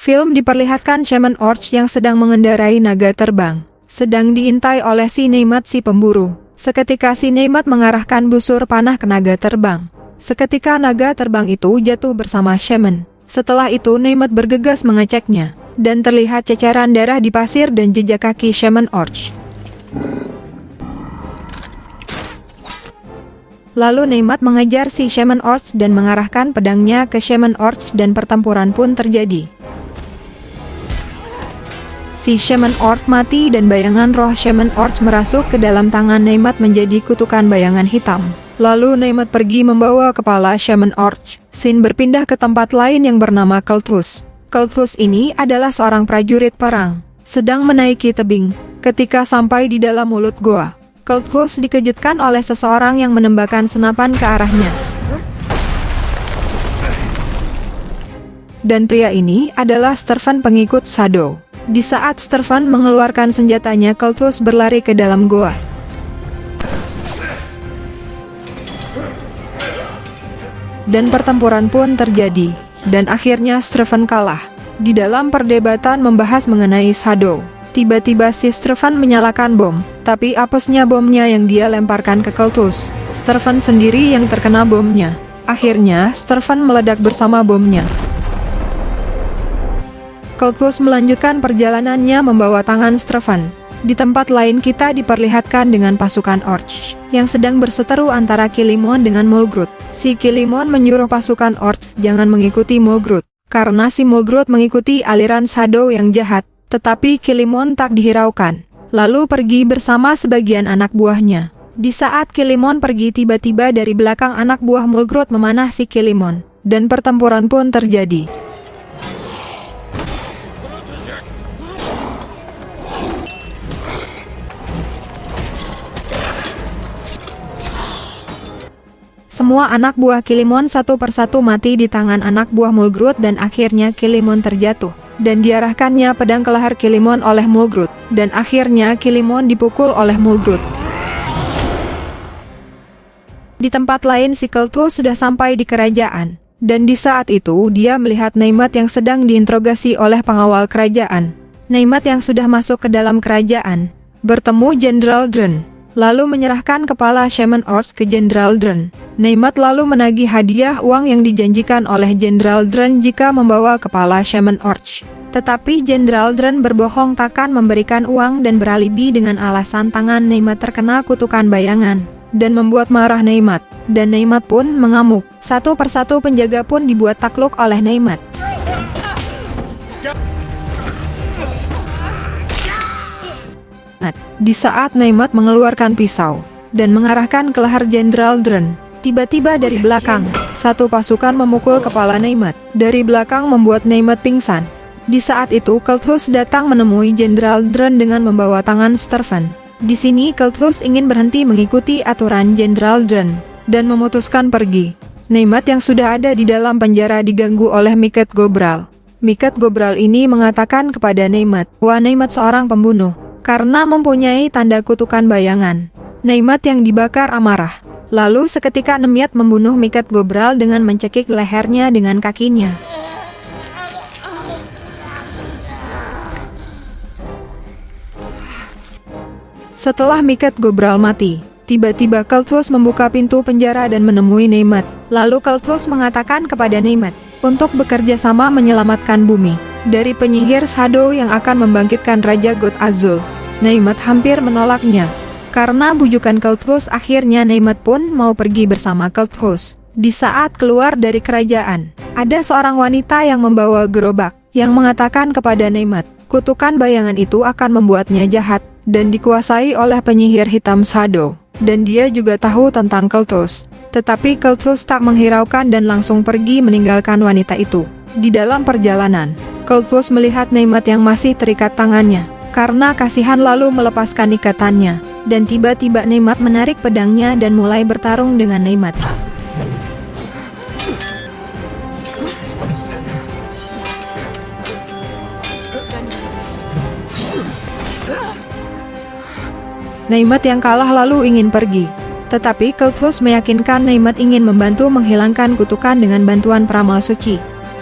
Film diperlihatkan Shaman Orc yang sedang mengendarai naga terbang. Sedang diintai oleh si Nemat si pemburu. Seketika si Nemat mengarahkan busur panah ke naga terbang. Seketika naga terbang itu jatuh bersama Shaman. Setelah itu Nemat bergegas mengeceknya. Dan terlihat ceceran darah di pasir dan jejak kaki Shaman Orc. Lalu Nemat mengejar si Shaman Orc dan mengarahkan pedangnya ke Shaman Orc dan pertempuran pun terjadi. Si Shaman Orc mati dan bayangan roh Shaman Orc merasuk ke dalam tangan Nemat menjadi kutukan bayangan hitam. Lalu Nemat pergi membawa kepala Shaman Orc. Sin berpindah ke tempat lain yang bernama Kelthus. Kelthus ini adalah seorang prajurit perang, sedang menaiki tebing. Ketika sampai di dalam mulut goa, Kelthus dikejutkan oleh seseorang yang menembakkan senapan ke arahnya. Dan pria ini adalah Stervan pengikut Shadow. Di saat Stervan mengeluarkan senjatanya, Kelthus berlari ke dalam goa. Dan pertempuran pun terjadi. Dan akhirnya Stervan kalah. Di dalam perdebatan membahas mengenai Shadow, tiba-tiba si Stervan menyalakan bom. Tapi apesnya bomnya yang dia lemparkan ke Kelthus. Stervan sendiri yang terkena bomnya. Akhirnya Stervan meledak bersama bomnya. Kelthus melanjutkan perjalanannya membawa tangan Stervan. Di tempat lain kita diperlihatkan dengan pasukan Orc yang sedang berseteru antara Kilimon dengan Mulgrud. Si Kilimon menyuruh pasukan Orc jangan mengikuti Mulgrud, karena si Mulgrud mengikuti aliran Shadow yang jahat. Tetapi Kilimon tak dihiraukan, lalu pergi bersama sebagian anak buahnya. Di saat Kilimon pergi, tiba-tiba dari belakang anak buah Mulgrud memanah si Kilimon, dan pertempuran pun terjadi. Semua anak buah Kilimon satu persatu mati di tangan anak buah Mulgrud dan akhirnya Kilimon terjatuh. Dan diarahkannya pedang ke leher Kilimon oleh Mulgrud. Dan akhirnya Kilimon dipukul oleh Mulgrud. Di tempat lain si Kelthus sudah sampai di kerajaan. Dan di saat itu dia melihat Nemat yang sedang diinterogasi oleh pengawal kerajaan. Nemat yang sudah masuk ke dalam kerajaan bertemu Jenderal Dren. Lalu menyerahkan kepala Shaman Orc ke Jenderal Dren. Nemat lalu menagih hadiah uang yang dijanjikan oleh Jenderal Dren jika membawa kepala Shaman Orc. Tetapi Jenderal Dren berbohong takkan memberikan uang dan beralibi dengan alasan tangan Nemat terkena kutukan bayangan, dan membuat marah Nemat. Dan Nemat pun mengamuk. Satu persatu penjaga pun dibuat takluk oleh Nemat. Di saat Nemat mengeluarkan pisau dan mengarahkan ke leher Jenderal Dren, tiba-tiba dari belakang, satu pasukan memukul kepala Nemat. Dari belakang membuat Nemat pingsan. Di saat itu Kelthus datang menemui Jenderal Dren dengan membawa tangan Stervan. Di sini Kelthus ingin berhenti mengikuti aturan Jenderal Dren dan memutuskan pergi. Nemat yang sudah ada di dalam penjara diganggu oleh Miket Gobral. Miket Gobral ini mengatakan kepada Nemat, "Wah, Nemat seorang pembunuh." Karena mempunyai tanda kutukan bayangan. Nemat yang dibakar amarah. Lalu seketika Nemat membunuh Miket Gobral dengan mencekik lehernya dengan kakinya. Setelah Miket Gobral mati, tiba-tiba Kelthus membuka pintu penjara dan menemui Nemat. Lalu Kelthus mengatakan kepada Nemat untuk bekerja sama menyelamatkan bumi dari penyihir Shadow yang akan membangkitkan Raja God Azul. Nemat hampir menolaknya. Karena bujukan Kelthus, akhirnya Nemat pun mau pergi bersama Kelthus. Di saat keluar dari kerajaan, ada seorang wanita yang membawa gerobak, yang mengatakan kepada Nemat, kutukan bayangan itu akan membuatnya jahat, dan dikuasai oleh penyihir hitam Shadow. Dan dia juga tahu tentang Kelthus. Tetapi Kelthus tak menghiraukan dan langsung pergi meninggalkan wanita itu. Di dalam perjalanan, Kelthus melihat Nemat yang masih terikat tangannya. Karena kasihan lalu melepaskan ikatannya, dan tiba-tiba Nemat menarik pedangnya dan mulai bertarung dengan Nemat. Nemat yang kalah lalu ingin pergi. Tetapi Kelthus meyakinkan Nemat ingin membantu menghilangkan kutukan dengan bantuan peramal suci.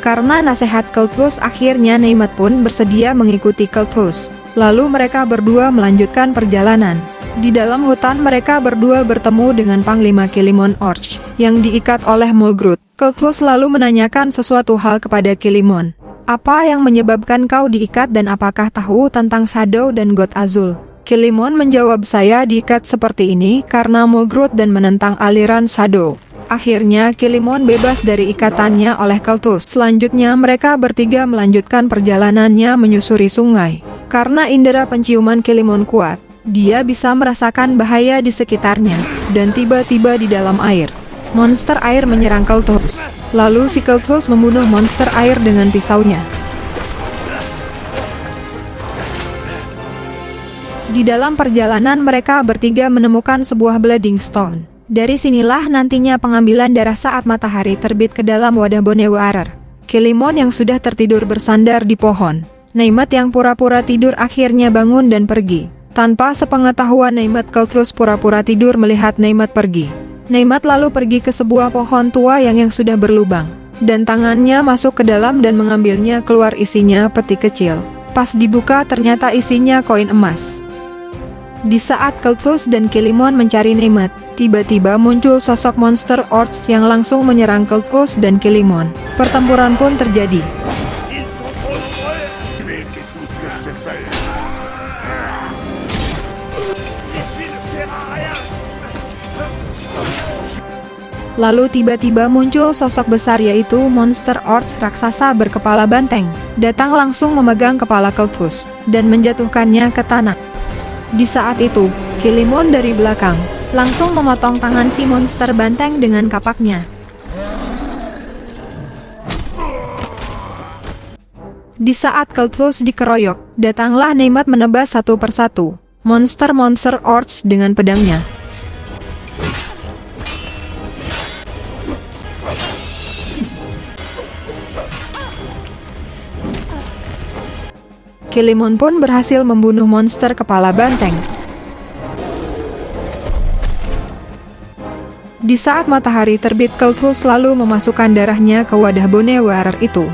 Karena nasihat Kelthus, akhirnya Neymat pun bersedia mengikuti Kelthus. Lalu mereka berdua melanjutkan perjalanan. Di dalam hutan mereka berdua bertemu dengan Panglima Kilimon Orch yang diikat oleh Mulgrud. Kelthus lalu menanyakan sesuatu hal kepada Kilimon. Apa yang menyebabkan kau diikat dan apakah tahu tentang Shadow dan God Azul? Kilimon menjawab, saya diikat seperti ini karena Mulgrud dan menentang aliran Shadow. Akhirnya Kilimon bebas dari ikatannya oleh Kelthus. Selanjutnya mereka bertiga melanjutkan perjalanannya menyusuri sungai. Karena indera penciuman Kilimon kuat, dia bisa merasakan bahaya di sekitarnya. Dan tiba-tiba di dalam air, monster air menyerang Kelthus. Lalu si Kelthus membunuh monster air dengan pisaunya. Di dalam perjalanan mereka bertiga menemukan sebuah Blooding Stone. Dari sinilah nantinya pengambilan darah saat matahari terbit ke dalam wadah Bonewearer. Kilimon yang sudah tertidur bersandar di pohon. Neymat yang pura-pura tidur akhirnya bangun dan pergi. Tanpa sepengetahuan Neymat, Kelthus pura-pura tidur melihat Neymat pergi. Neymat lalu pergi ke sebuah pohon tua yang sudah berlubang. Dan tangannya masuk ke dalam dan mengambilnya keluar, isinya peti kecil. Pas dibuka ternyata isinya koin emas. Di saat Kelthus dan Kilimon mencari Neymat, tiba-tiba muncul sosok monster Orch yang langsung menyerang Kelthus dan Kilimon. Pertempuran pun terjadi. Lalu tiba-tiba muncul sosok besar, yaitu monster Orch raksasa berkepala banteng, datang langsung memegang kepala Kelthus dan menjatuhkannya ke tanah. Di saat itu, Kilimon dari belakang langsung memotong tangan si monster banteng dengan kapaknya. Di saat Kelthus dikeroyok, datanglah Neymat menebas satu persatu monster-monster Orch dengan pedangnya. Kilimon pun berhasil membunuh monster kepala banteng. Di saat matahari terbit, Kelthus lalu memasukkan darahnya ke wadah Bonewearer itu.